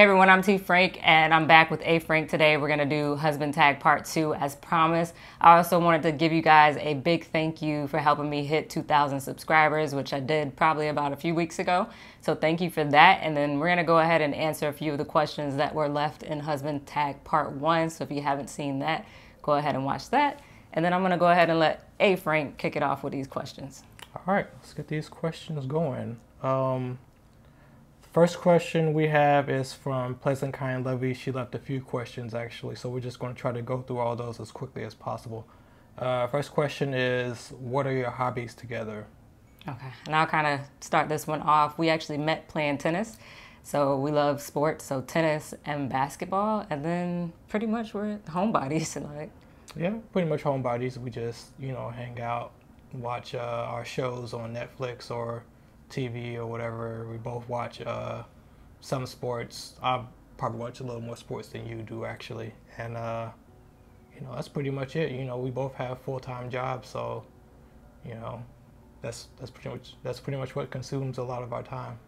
everyone, I'm T Frank and I'm back with A Frank today. We're gonna do Husband Tag Part 2 as promised. I also wanted to give you guys a big thank you for helping me hit 2,000 subscribers, which I did probably about a few weeks ago. So thank you for that. And then we're gonna go ahead and answer a few of the questions that were left in Husband Tag Part 1. So if you haven't seen that, go ahead and watch that. And then I'm gonna go ahead and let A Frank kick it off with these questions. All right, let's get these questions going. First question we have is from Pleasant Kind Lovey. She left a few questions actually, so we're just going to try to go through all those as quickly as possible. First question is, what are your hobbies together? Okay, and I'll kind of start this one off. We actually met playing tennis, so we love sports, so tennis and basketball, and then pretty much we're homebodies. Like, yeah, pretty much homebodies. We just, hang out, watch our shows on Netflix or TV or whatever. We both watch some sports. I probably watch a little more sports than you do actually, and that's pretty much it. We both have full-time jobs, so that's pretty much what consumes a lot of our time.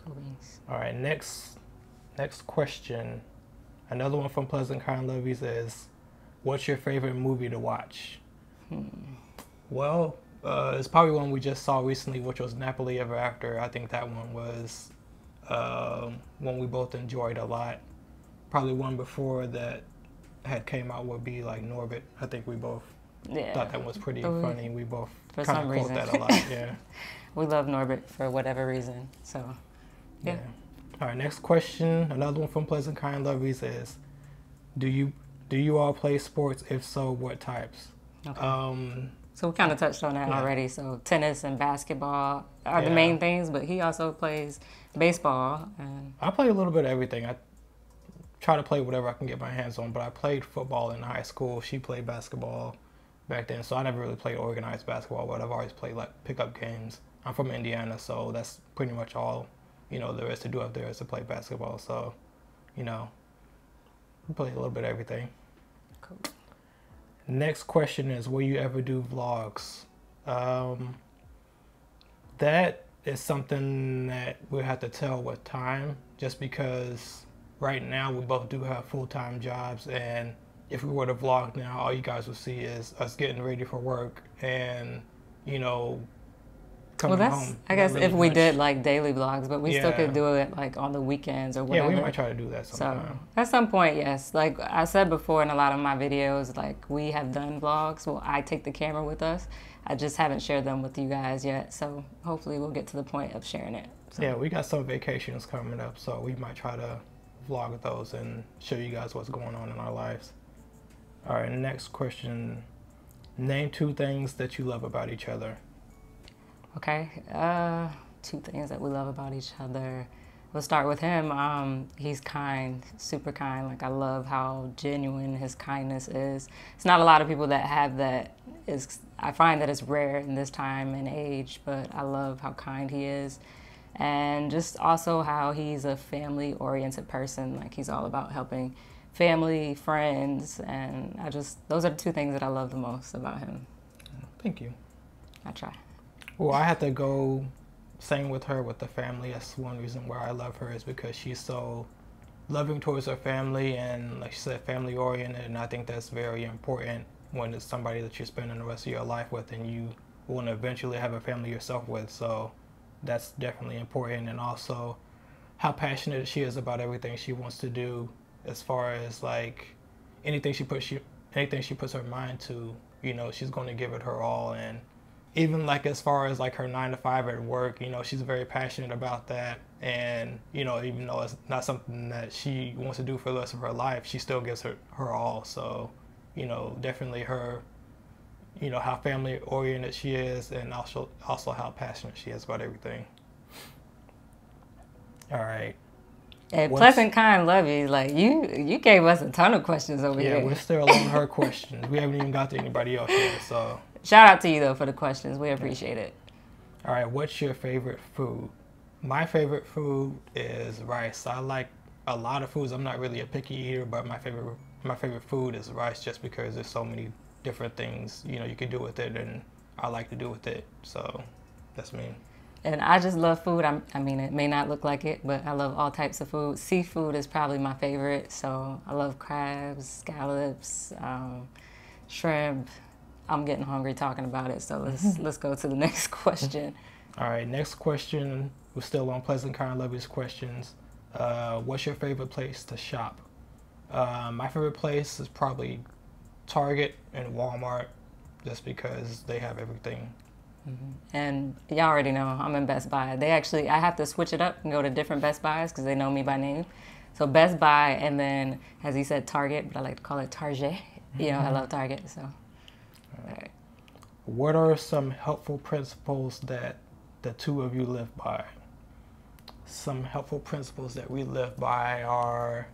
cool beans. All right, next question. Another one from Pleasant Kind Lovies is, what's your favorite movie to watch? Well, it's probably one we just saw recently, which was Napoli Ever After. I think that one was one we both enjoyed a lot. Probably one before that had came out would be like Norbit. I think we both thought that was pretty funny. We both kind of quote that a lot. Yeah. We love Norbit for whatever reason. So, yeah. All right, next question. Another one from Pleasant Kind Lovies is, do you all play sports? If so, what types? Okay. So we kind of touched on that already. So tennis and basketball are the main things, but he also plays baseball. And I play a little bit of everything. I try to play whatever I can get my hands on, but I played football in high school. She played basketball back then, so I never really played organized basketball, but I've always played like pickup games. I'm from Indiana, so that's pretty much all, there is to do up there is to play basketball. So, we play a little bit of everything. Cool. Next question is, will you ever do vlogs? That is something that we'll have to tell with time, just because right now we both do have full-time jobs, and if we were to vlog now, all you guys will see is us getting ready for work and, coming home. I guess really if we did like daily vlogs, but we still could do it like on the weekends or whatever. Yeah, we might try to do that sometime. So at some point, yes. Like I said before in a lot of my videos, like we have done vlogs. Well, I take the camera with us. I just haven't shared them with you guys yet. So hopefully we'll get to the point of sharing it. So. Yeah, we got some vacations coming up, so we might try to vlog those and show you guys what's going on in our lives. All right, next question. Name 2 things that you love about each other. Okay, 2 things that we love about each other. We'll start with him. He's kind, super kind. Like I love how genuine his kindness is. It's not a lot of people that have that. I find that it's rare in this time and age, but I love how kind he is. And just also how he's a family-oriented person. Like he's all about helping family, friends, and those are the 2 things that I love the most about him. Thank you. I try. Well, I have to go same with her with the family. That's one reason why I love her, is because she's so loving towards her family and, like she said, family oriented, and I think that's very important when it's somebody that you're spending the rest of your life with and you want to eventually have a family yourself with. So that's definitely important. And also how passionate she is about everything she wants to do, as far as like anything she puts her mind to, she's going to give it her all. And even like as far as like her 9 to 5 at work, she's very passionate about that. And, even though it's not something that she wants to do for the rest of her life, she still gives her all. So, definitely her, how family oriented she is, and also how passionate she is about everything. All right. And Pleasant Kind Lovey, like you gave us a ton of questions over here. Yeah, we're still on her questions. We haven't even got to anybody else yet, so. Shout out to you though for the questions. We appreciate it. All right, what's your favorite food? My favorite food is rice. I like a lot of foods. I'm not really a picky eater, but my favorite food is rice, just because there's so many different things you can do with it, and I like to do with it. So that's me. And I just love food. I mean, it may not look like it, but I love all types of food. Seafood is probably my favorite. So I love crabs, scallops, shrimp. I'm getting hungry talking about it. So let's go to the next question. All right, next question. We're still on Pleasant Kind Lovey's questions. What's your favorite place to shop? My favorite place is probably Target and Walmart, just because they have everything. And y'all already know I'm in Best Buy. I have to switch it up and go to different Best Buys because they know me by name. So Best Buy, and then, as he said, Target, but I like to call it Target. You know, I love Target, so. All right. What are some helpful principles that the two of you live by? Some helpful principles that we live by are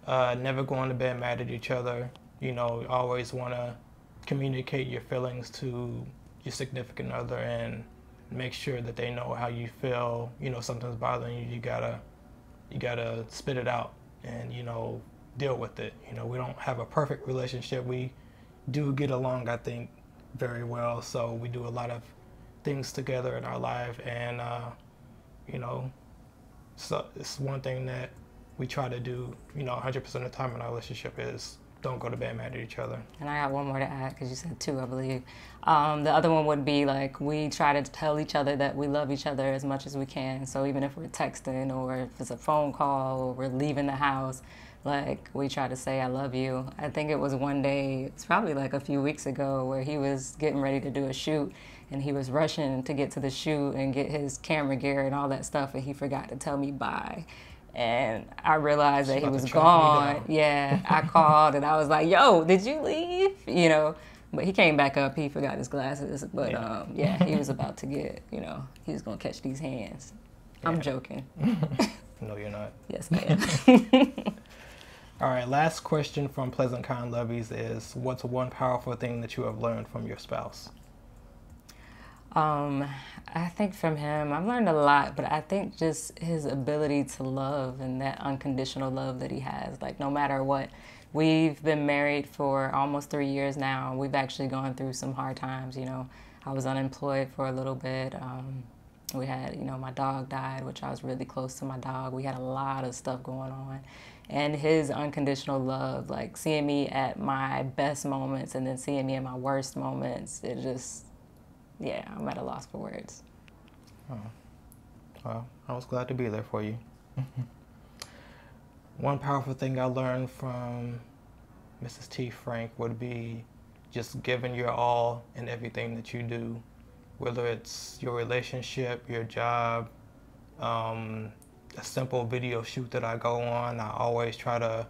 never going to bed mad at each other. You know, always want to communicate your feelings to your significant other and make sure that they know how you feel. You know, something's bothering you, you gotta spit it out and, you know, deal with it. You know, we don't have a perfect relationship. We do get along, I think, very well. So we do a lot of things together in our life, and you know, so it's one thing that we try to do, you know, 100% of the time in our relationship is don't go to bed mad at each other. And I got one more to add because you said two, I believe. The other one would be like we try to tell each other that we love each other as much as we can. So even if we're texting or if it's a phone call or we're leaving the house, like we try to say I love you. I think it was one day, it's probably like a few weeks ago, where he was getting ready to do a shoot and he was rushing to get to the shoot and get his camera gear and all that stuff, and he forgot to tell me bye. And I realized that he was gone. Yeah, I called and I was like, yo, did you leave? You know, but he came back up. He forgot his glasses. But yeah, he was about to get, you know, he was going to catch these hands. Yeah. I'm joking. No, you're not. Yes, I am. All right, last question from Pleasant Kind Loveys is, what's one powerful thing that you have learned from your spouse? I think from him, I've learned a lot, but I think just his ability to love and that unconditional love that he has, like no matter what. We've been married for almost 3 years now. We've actually gone through some hard times, you know. I was unemployed for a little bit. We had, you know, my dog died, which I was really close to my dog. We had a lot of stuff going on. And his unconditional love, like seeing me at my best moments and then seeing me at my worst moments, it just, yeah, I'm at a loss for words. Oh, well, I was glad to be there for you. One powerful thing I learned from Mrs. T. Frank would be just giving your all in everything that you do, whether it's your relationship, your job, a simple video shoot that I go on. I always try to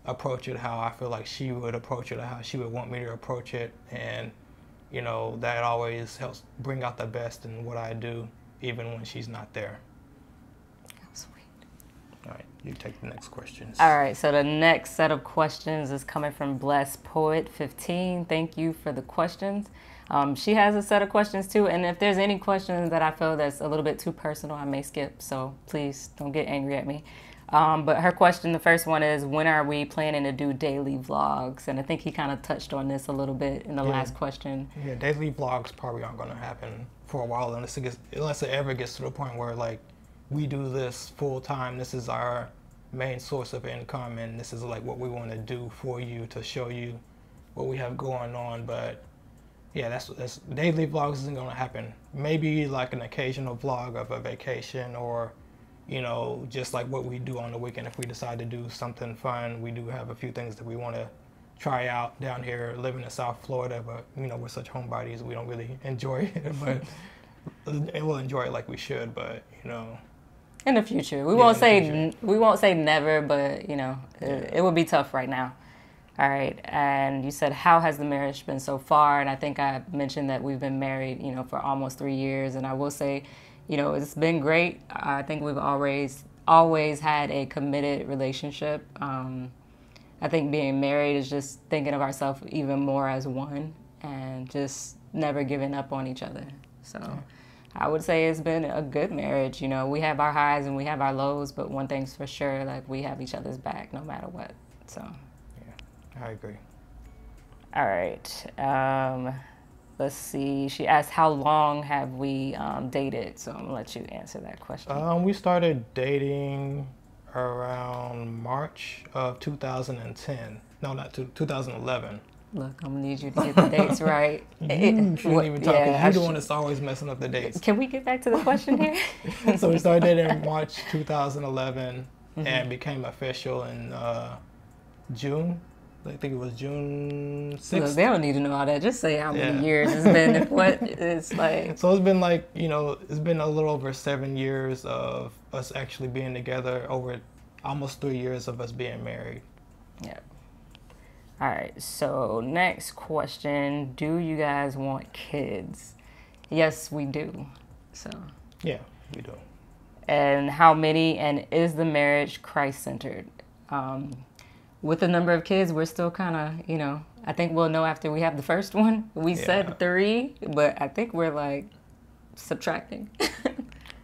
approach it how I feel like she would approach it, or how she would want me to approach it, and you know, that always helps bring out the best in what I do, even when she's not there. Oh, sweet. All right, you take the next questions. All right, so the next set of questions is coming from Blessed Poet 15. Thank you for the questions. She has a set of questions too, and if there's any questions that I feel that's a little bit too personal, I may skip, so please don't get angry at me. But her question, the first one is, when are we planning to do daily vlogs? And I think he kind of touched on this a little bit in the last question. Yeah, daily vlogs probably aren't going to happen for a while unless it ever gets to the point where, like, we do this full time, this is our main source of income, and this is like what we want to do for you to show you what we have going on. But yeah, that's daily vlogs isn't going to happen. Maybe like an occasional vlog of a vacation, or you know, just like what we do on the weekend. If we decide to do something fun, we do have a few things that we want to try out down here living in South Florida, but you know, we're such homebodies, we don't really enjoy it, but we'll enjoy it like we should, but you know. In the future. We won't say never, but you know, it would be tough right now. All right, and you said, how has the marriage been so far? And I think I mentioned that we've been married, you know, for almost 3 years, and I will say, you know, it's been great. I think we've always had a committed relationship. I think being married is just thinking of ourselves even more as one and just never giving up on each other. So I would say it's been a good marriage. You know, we have our highs and we have our lows, but one thing's for sure, like we have each other's back no matter what. So yeah, I agree. All right. let's see. She asked, how long have we dated? So I'm gonna let you answer that question. We started dating around March of 2010. No, not 2011. Look, I'm gonna need you to get the dates right. You shouldn't even talk. Yeah, You're the one that's always messing up the dates. Can we get back to the question here? So we started dating in March 2011 and became official in June. I think it was June 6th. Look, they don't need to know all that. Just say how many years it's been. What it's like. So it's been like, it's been a little over 7 years of us actually being together, over almost 3 years of us being married. Yeah. All right. So next question: do you guys want kids? Yes, we do. So. Yeah, we do. And how many? And is the marriage Christ-centered? With the number of kids, we're still kind of, I think we'll know after we have the first one. We said 3, but I think we're like subtracting.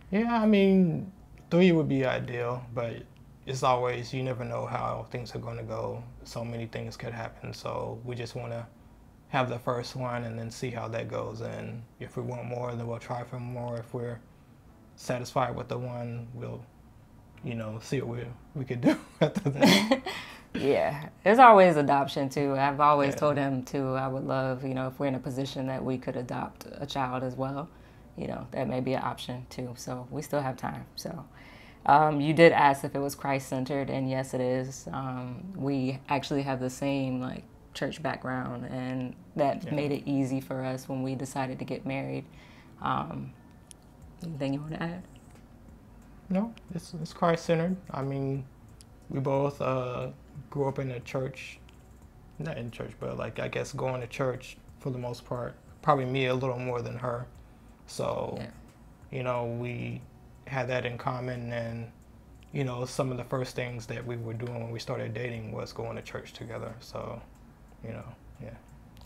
Yeah, I mean, 3 would be ideal, but it's always, you never know how things are going to go. So many things could happen. So we just want to have the first one and then see how that goes. And if we want more, then we'll try for more. If we're satisfied with the one, we'll, see what we could do after that. Yeah, there's always adoption too. I've always told him too, I would love, if we're in a position that we could adopt a child as well, that may be an option too. So we still have time. So you did ask if it was Christ-centered, and yes, it is. We actually have the same like church background, and that made it easy for us when we decided to get married. Anything you want to add? No, it's Christ-centered. I mean, we both grew up in a church, not in church, but like I guess going to church for the most part. Probably me a little more than her. So, we had that in common, and some of the first things that we were doing when we started dating was going to church together. So, yeah.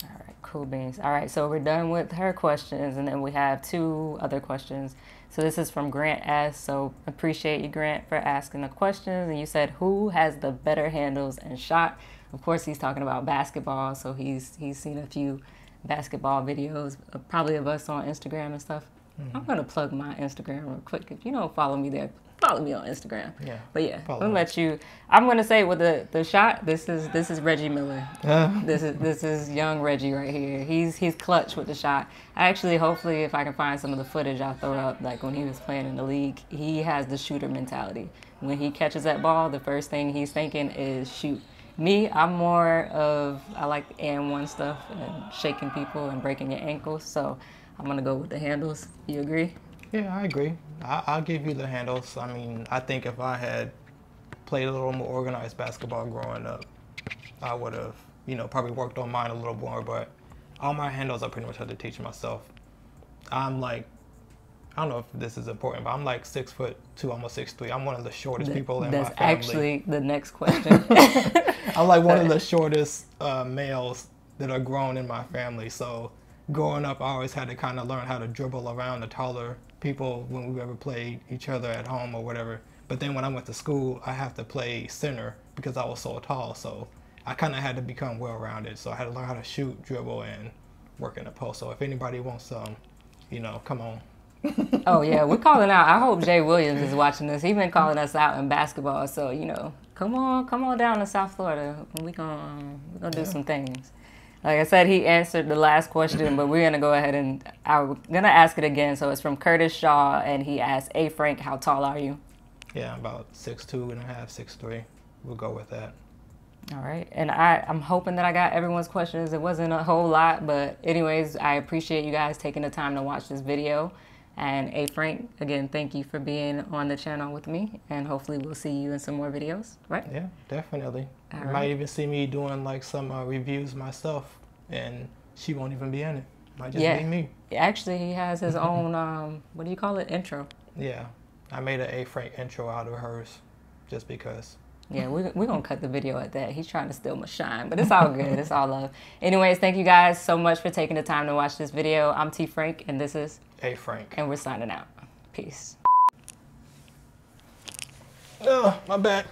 All right, cool beans. All right, so we're done with her questions, and then we have 2 other questions. So this is from Grant S. So appreciate you, Grant, for asking the questions. And you said, who has the better handles and shot? Of course, he's talking about basketball. So he's seen a few basketball videos, probably of us on Instagram and stuff. I'm going to plug my Instagram real quick. If you don't follow me there, follow me on Instagram. Yeah. But yeah, I'll let you. I'm going to say with the shot, this is Reggie Miller. This is young Reggie right here. He's clutch with the shot. Hopefully, if I can find some of the footage, I'll throw up. Like when he was playing in the league, he has the shooter mentality. When he catches that ball, the first thing he's thinking is shoot. Me, I'm more of, I like and one stuff and shaking people and breaking your ankles. So I'm going to go with the handles. You agree? Yeah, I agree. I'll give you the handles. I mean, I think if I had played a little more organized basketball growing up, I would have, probably worked on mine a little more, but all my handles I pretty much had to teach myself. I'm like, I don't know if this is important, but I'm like 6'2", almost 6'3". I'm one of the shortest people in my family. That's actually the next question. I'm like one of the shortest males that are grown in my family. So growing up, I always had to kind of learn how to dribble around the taller people when we ever played each other at home or whatever. But then when I went to school, I have to play center because I was so tall. So I kind of had to become well-rounded. So I had to learn how to shoot, dribble, and work in the post. So if anybody wants some, come on. Oh yeah, we're calling out. I hope Jay Williams is watching this. He's been calling us out in basketball. So come on down to South Florida. We're gonna do some things. Like I said, he answered the last question, but we're going to go ahead and I'm going to ask it again. So it's from Curtis Shaw, and he asked, hey, Frank, how tall are you? Yeah, about 6'2.5", 6'3". We'll go with that. All right. And I'm hoping that I got everyone's questions. It wasn't a whole lot, but anyways, I appreciate you guys taking the time to watch this video. And hey, Frank, again, thank you for being on the channel with me, and hopefully we'll see you in some more videos, right? Yeah, definitely. You might even see me doing like some reviews myself, and she won't even be in it. Might just be me. Actually, he has his own, what do you call it, intro. Yeah, I made an A. Frank intro out of hers, just because. Yeah, we're going to cut the video at that. He's trying to steal my shine, but it's all good. It's all love. Anyways, thank you guys so much for taking the time to watch this video. I'm T. Frank, and this is A. Frank. And we're signing out. Peace. Oh, my back.